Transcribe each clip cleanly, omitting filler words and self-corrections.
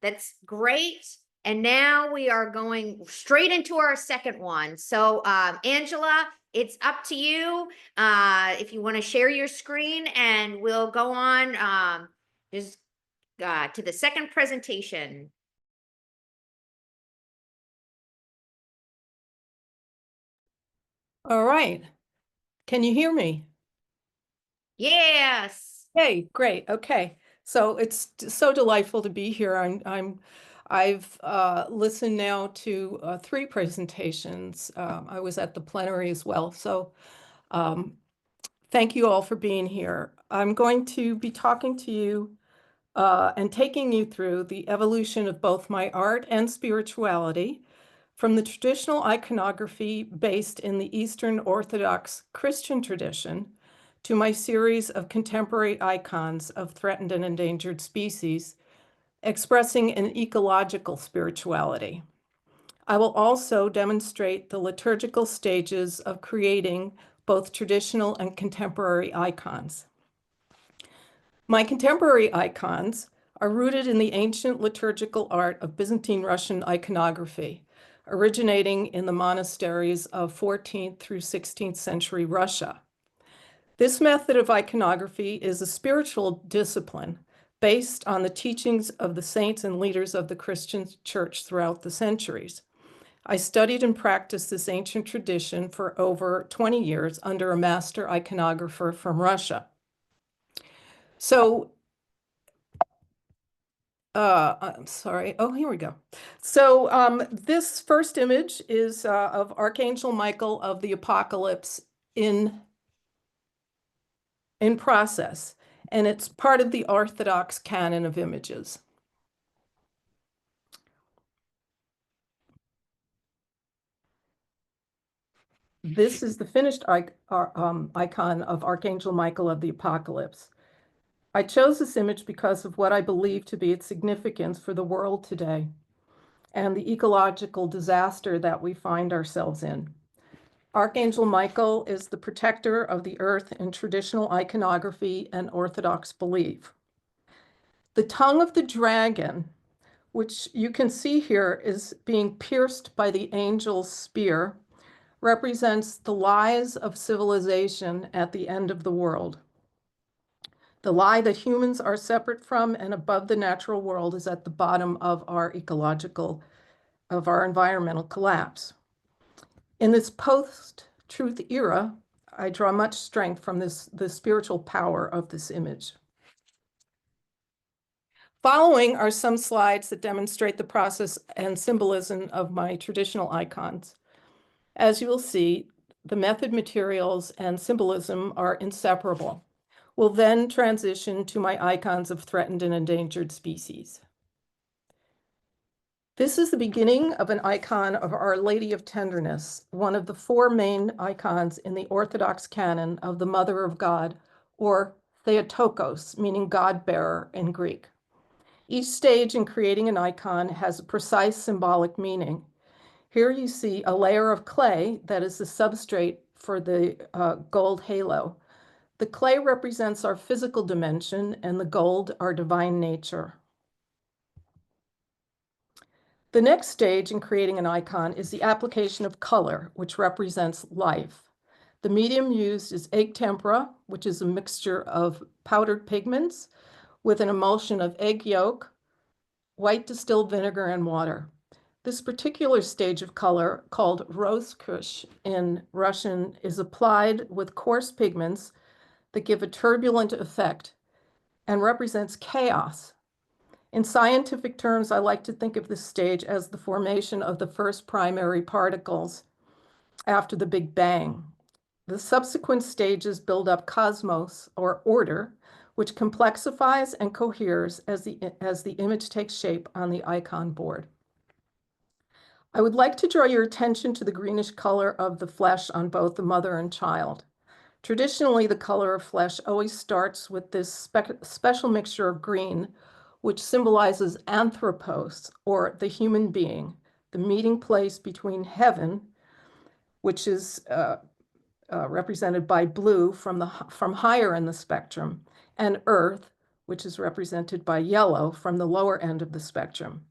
That's great. And now we are going straight into our second one. So, Angela, it's up to you. If you want to share your screen, and we'll go on just to the second presentation. All right. Can you hear me? Yes. Hey, great. Okay. So it's so delightful to be here. I've listened now to three presentations. I was at the plenary as well. So um, thank you all for being here. I'm going to be talking to you and taking you through the evolution of both my art and spirituality from the traditional iconography based in the Eastern Orthodox Christian tradition to my series of contemporary icons of threatened and endangered species, expressing an ecological spirituality. I will also demonstrate the liturgical stages of creating both traditional and contemporary icons. My contemporary icons are rooted in the ancient liturgical art of Byzantine Russian iconography, originating in the monasteries of 14th through 16th century Russia. This method of iconography is a spiritual discipline based on the teachings of the saints and leaders of the Christian church throughout the centuries. I studied and practiced this ancient tradition for over 20 years under a master iconographer from Russia. So, I'm sorry. Oh, here we go. So this first image is of Archangel Michael of the Apocalypse in process, and it's part of the Orthodox canon of images. This is the finished icon of Archangel Michael of the Apocalypse. I chose this image because of what I believe to be its significance for the world today and the ecological disaster that we find ourselves in. Archangel Michael is the protector of the earth in traditional iconography and Orthodox belief. The tongue of the dragon, which you can see here is being pierced by the angel's spear, represents the lies of civilization at the end of the world. The lie that humans are separate from and above the natural world is at the bottom of our environmental collapse. In this post-truth era, I draw much strength from the spiritual power of this image. Following are some slides that demonstrate the process and symbolism of my traditional icons. As you will see, the method, materials, and symbolism are inseparable. We'll then transition to my icons of threatened and endangered species. This is the beginning of an icon of Our Lady of Tenderness, one of the four main icons in the Orthodox canon of the Mother of God, or Theotokos, meaning God-bearer in Greek. Each stage in creating an icon has a precise symbolic meaning. Here you see a layer of clay that is the substrate for the gold halo. The clay represents our physical dimension and the gold our divine nature. The next stage in creating an icon is the application of color, which represents life. The medium used is egg tempera, which is a mixture of powdered pigments with an emulsion of egg yolk, white distilled vinegar, and water. This particular stage of color, called rozkosh in Russian, is applied with coarse pigments that give a turbulent effect and represents chaos. In scientific terms, I like to think of this stage as the formation of the first primary particles after the Big Bang. The subsequent stages build up cosmos, or order, which complexifies and coheres as the image takes shape on the icon board. I would like to draw your attention to the greenish color of the flesh on both the mother and child. Traditionally, the color of flesh always starts with this special mixture of green, which symbolizes anthropos, or the human being, the meeting place between heaven, which is represented by blue from higher in the spectrum, and earth, which is represented by yellow from the lower end of the spectrum.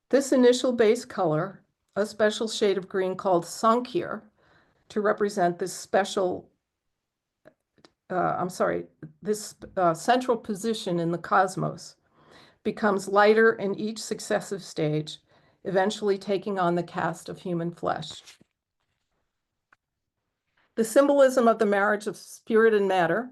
This initial base color, a special shade of green called Sankhya, to represent this special, central position in the cosmos, becomes lighter in each successive stage, eventually taking on the cast of human flesh. The symbolism of the marriage of spirit and matter,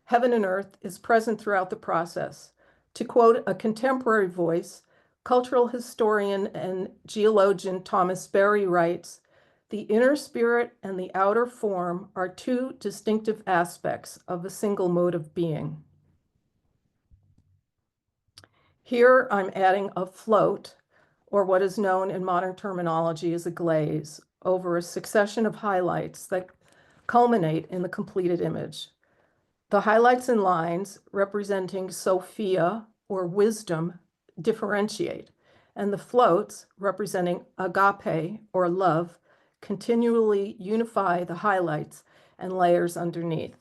heaven and earth, is present throughout the process. To quote a contemporary voice, cultural historian and geologian Thomas Berry writes, "The inner spirit and the outer form are two distinctive aspects of a single mode of being." Here I'm adding a float, or what is known in modern terminology as a glaze, over a succession of highlights that culminate in the completed image. The highlights and lines representing Sophia, or wisdom, differentiate, and the floats representing agape, or love, continually unify the highlights and layers underneath.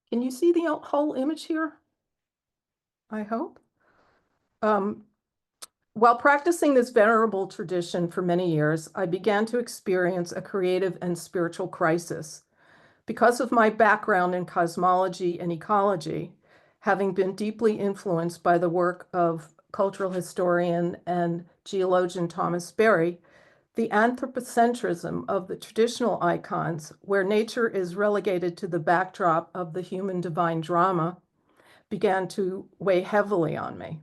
Can you see the whole image here? I hope. While practicing this venerable tradition for many years, I began to experience a creative and spiritual crisis. Because of my background in cosmology and ecology, having been deeply influenced by the work of cultural historian and geologian Thomas Berry, the anthropocentrism of the traditional icons, where nature is relegated to the backdrop of the human divine drama, began to weigh heavily on me.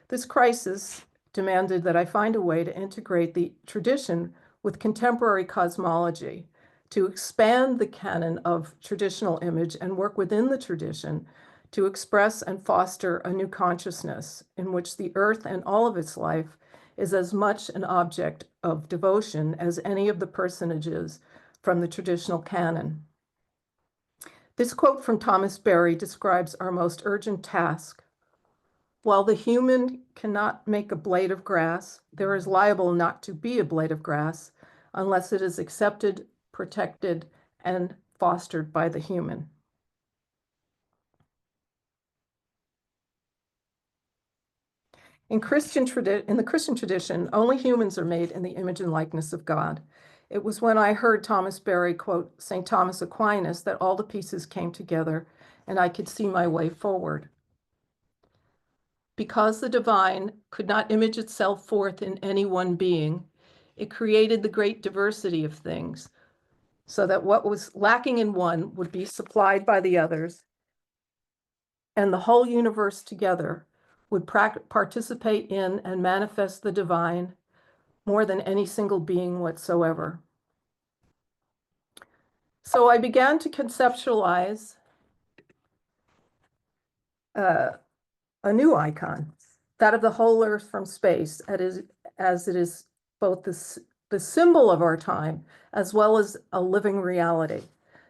This crisis demanded that I find a way to integrate the tradition with contemporary cosmology, to expand the canon of traditional image and work within the tradition to express and foster a new consciousness in which the earth and all of its life is as much an object of devotion as any of the personages from the traditional canon. This quote from Thomas Berry describes our most urgent task. While the human cannot make a blade of grass, there is liable not to be a blade of grass unless it is accepted, protected, and fostered by the human. In the Christian tradition, only humans are made in the image and likeness of God. It was when I heard Thomas Berry quote St. Thomas Aquinas that all the pieces came together and I could see my way forward. Because the divine could not image itself forth in any one being, it created the great diversity of things, so that what was lacking in one would be supplied by the others, and the whole universe together would participate in and manifest the divine more than any single being whatsoever. So I began to conceptualize a new icon, that of the whole earth from space, as it is both the symbol of our time as well as a living reality.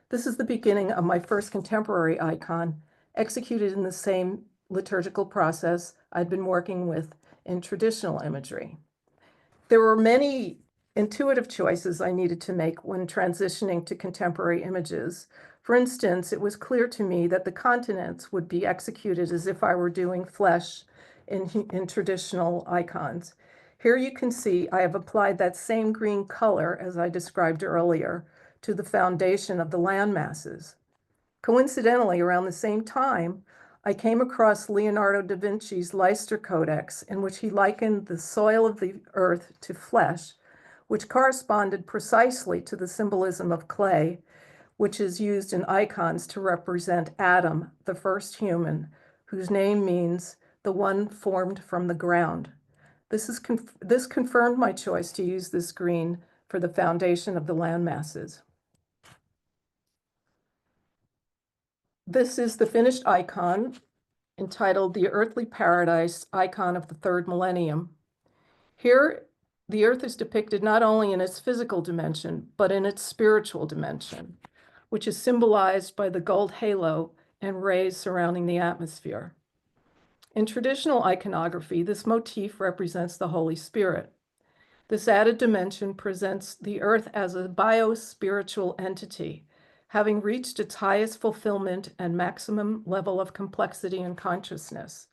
This is the beginning of my first contemporary icon, executed in the same liturgical process I'd been working with in traditional imagery. There were many intuitive choices I needed to make when transitioning to contemporary images. For instance, it was clear to me that the continents would be executed as if I were doing flesh in traditional icons. Here you can see I have applied that same green color as I described earlier to the foundation of the land masses. Coincidentally, around the same time, I came across Leonardo da Vinci's Leicester Codex, in which he likened the soil of the earth to flesh, which corresponded precisely to the symbolism of clay, which is used in icons to represent Adam, the first human, whose name means the one formed from the ground. This confirmed my choice to use this green for the foundation of the land masses. This is the finished icon entitled The Earthly Paradise, Icon of the Third Millennium. Here, the earth is depicted not only in its physical dimension, but in its spiritual dimension, which is symbolized by the gold halo and rays surrounding the atmosphere. In traditional iconography, this motif represents the Holy Spirit. This added dimension presents the Earth as a biospiritual entity, having reached its highest fulfillment and maximum level of complexity and consciousness.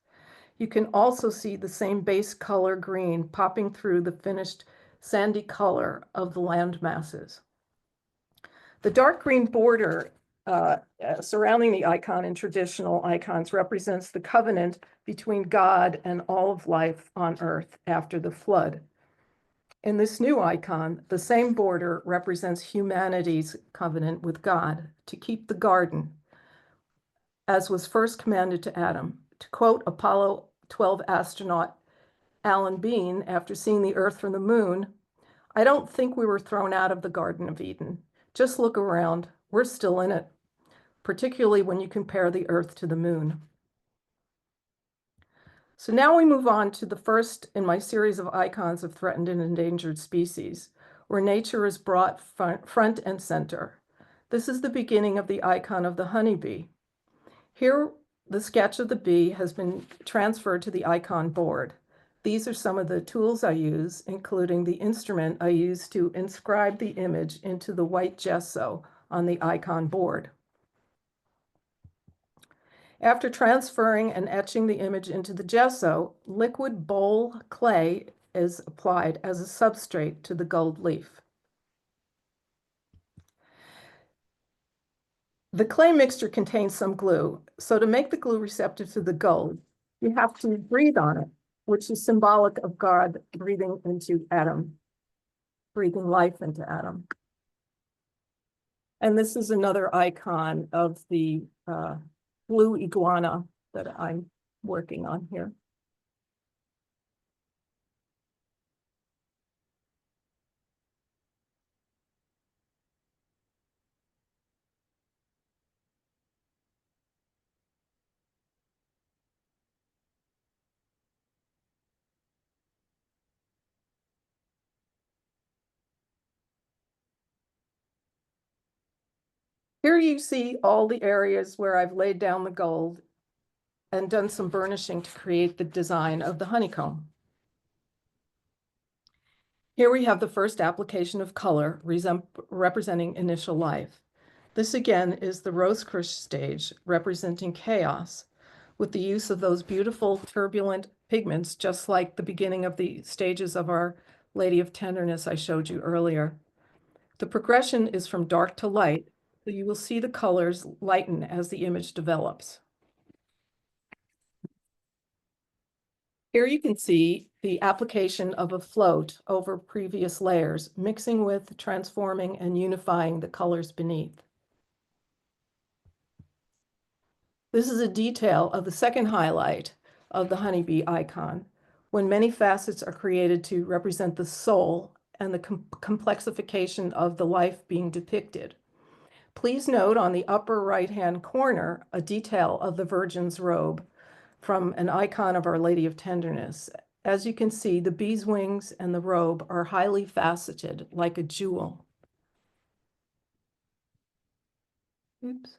You can also see the same base color green popping through the finished sandy color of the land masses. The dark green border surrounding the icon in traditional icons represents the covenant between God and all of life on Earth after the flood. In this new icon, the same border represents humanity's covenant with God to keep the garden, as was first commanded to Adam. To quote Apollo 12 astronaut Alan Bean, after seeing the Earth from the moon, "I don't think we were thrown out of the Garden of Eden. Just look around. We're still in it, particularly when you compare the Earth to the moon." So now we move on to the first in my series of icons of threatened and endangered species, where nature is brought front and center. This is the beginning of the icon of the honeybee. Here, the sketch of the bee has been transferred to the icon board. These are some of the tools I use, including the instrument I use to inscribe the image into the white gesso on the icon board. After transferring and etching the image into the gesso, liquid bowl clay is applied as a substrate to the gold leaf. The clay mixture contains some glue, so to make the glue receptive to the gold, you have to breathe on it, which is symbolic of God breathing into Adam, breathing life into Adam. And this is another icon of the blue iguana that I'm working on here. Here you see all the areas where I've laid down the gold and done some burnishing to create the design of the honeycomb. Here we have the first application of color representing initial life. This again is the Rosicrucian stage representing chaos, with the use of those beautiful turbulent pigments, just like the beginning of the stages of Our Lady of Tenderness I showed you earlier. The progression is from dark to light, so you will see the colors lighten as the image develops. Here you can see the application of a float over previous layers, mixing with, transforming, and unifying the colors beneath. This is a detail of the second highlight of the honeybee icon, when many facets are created to represent the soul and the complexification of the life being depicted. Please note on the upper right-hand corner a detail of the Virgin's robe from an icon of Our Lady of Tenderness. As you can see, the bee's wings and the robe are highly faceted, like a jewel. Oops.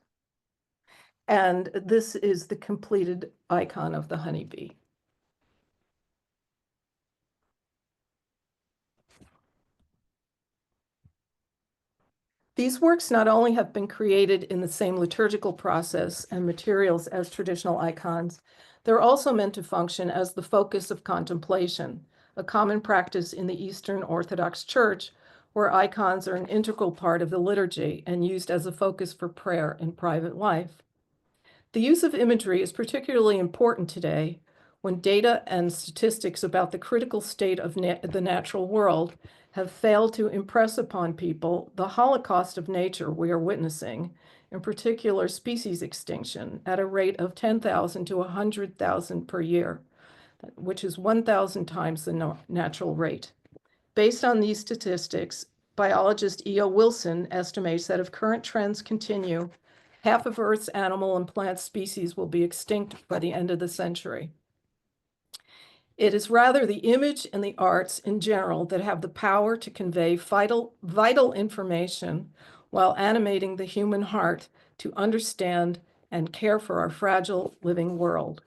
And this is the completed icon of the honeybee. These works not only have been created in the same liturgical process and materials as traditional icons, they're also meant to function as the focus of contemplation, a common practice in the Eastern Orthodox Church, where icons are an integral part of the liturgy and used as a focus for prayer in private life. The use of imagery is particularly important today when data and statistics about the critical state of the natural world have failed to impress upon people the holocaust of nature we are witnessing, in particular species extinction, at a rate of 10,000 to 100,000 per year, which is 1,000 times the natural rate. Based on these statistics, biologist E.O. Wilson estimates that if current trends continue, half of Earth's animal and plant species will be extinct by the end of the century. It is rather the image and the arts in general that have the power to convey vital information while animating the human heart to understand and care for our fragile living world.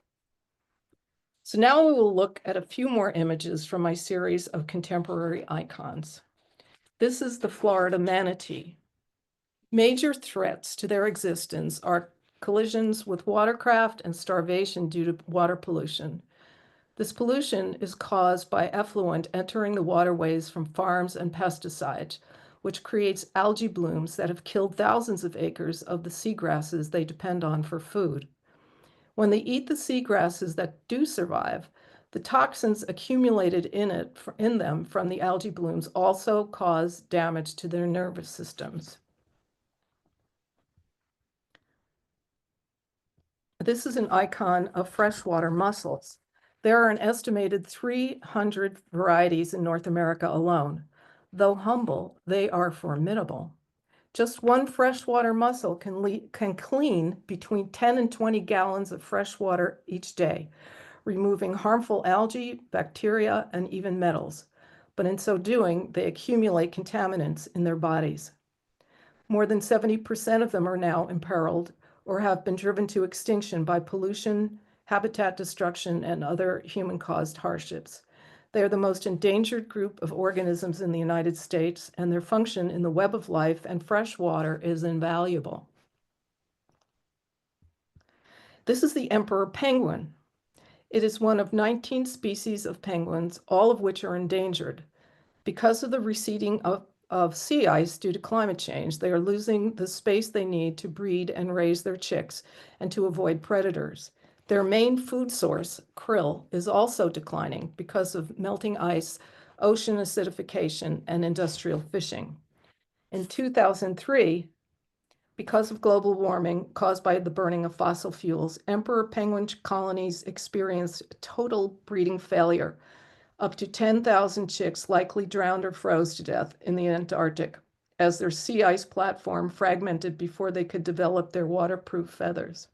So now we will look at a few more images from my series of contemporary icons. This is the Florida manatee. Major threats to their existence are collisions with watercraft and starvation due to water pollution. This pollution is caused by effluent entering the waterways from farms and pesticides, which creates algae blooms that have killed thousands of acres of the seagrasses they depend on for food. When they eat the seagrasses that do survive, the toxins accumulated in them from the algae blooms also cause damage to their nervous systems. This is an icon of freshwater mussels. There are an estimated 300 varieties in North America alone. Though humble, they are formidable. Just one freshwater mussel can clean between 10 and 20 gallons of fresh water each day, removing harmful algae, bacteria, and even metals. But in so doing, they accumulate contaminants in their bodies. More than 70% of them are now imperiled or have been driven to extinction by pollution, habitat destruction, and other human-caused hardships. They are the most endangered group of organisms in the United States, and their function in the web of life and fresh water is invaluable. This is the emperor penguin. It is one of 19 species of penguins, all of which are endangered. Because of the receding of sea ice due to climate change, they are losing the space they need to breed and raise their chicks and to avoid predators. Their main food source, krill, is also declining because of melting ice, ocean acidification, and industrial fishing. In 2003, because of global warming caused by the burning of fossil fuels, emperor penguin colonies experienced total breeding failure. Up to 10,000 chicks likely drowned or froze to death in the Antarctic as their sea ice platform fragmented before they could develop their waterproof feathers.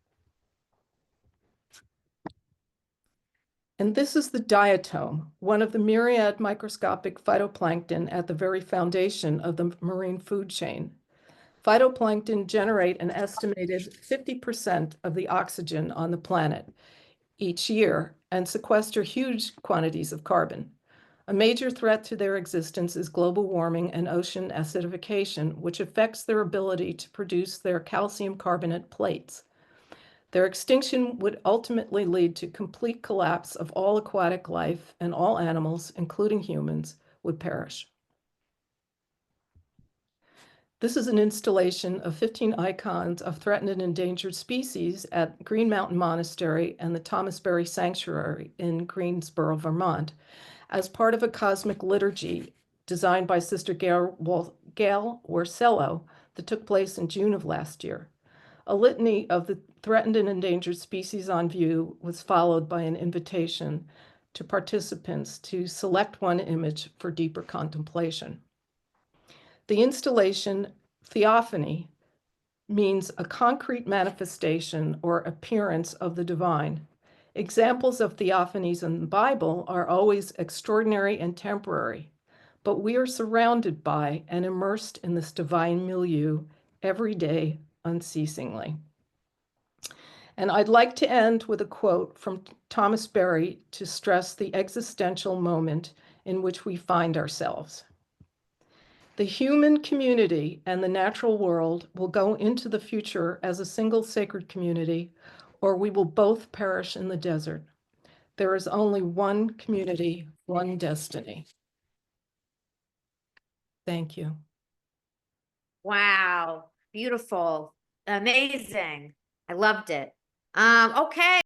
And this is the diatom, one of the myriad microscopic phytoplankton at the very foundation of the marine food chain. Phytoplankton generate an estimated 50% of the oxygen on the planet each year and sequester huge quantities of carbon. A major threat to their existence is global warming and ocean acidification, which affects their ability to produce their calcium carbonate plates. Their extinction would ultimately lead to complete collapse of all aquatic life, and all animals, including humans, would perish. This is an installation of 15 icons of threatened and endangered species at Green Mountain Monastery and the Thomas Berry Sanctuary in Greensboro, Vermont, as part of a cosmic liturgy designed by Sister Gail Warcello that took place in June of last year. A litany of the threatened and endangered species on view was followed by an invitation to participants to select one image for deeper contemplation. The installation, theophany, means a concrete manifestation or appearance of the divine. Examples of theophanies in the Bible are always extraordinary and temporary, but we are surrounded by and immersed in this divine milieu every day, unceasingly. And I'd like to end with a quote from Thomas Berry to stress the existential moment in which we find ourselves. The human community and the natural world will go into the future as a single sacred community, or we will both perish in the desert. There is only one community, one destiny. Thank you. Wow, beautiful, amazing. I loved it. Okay.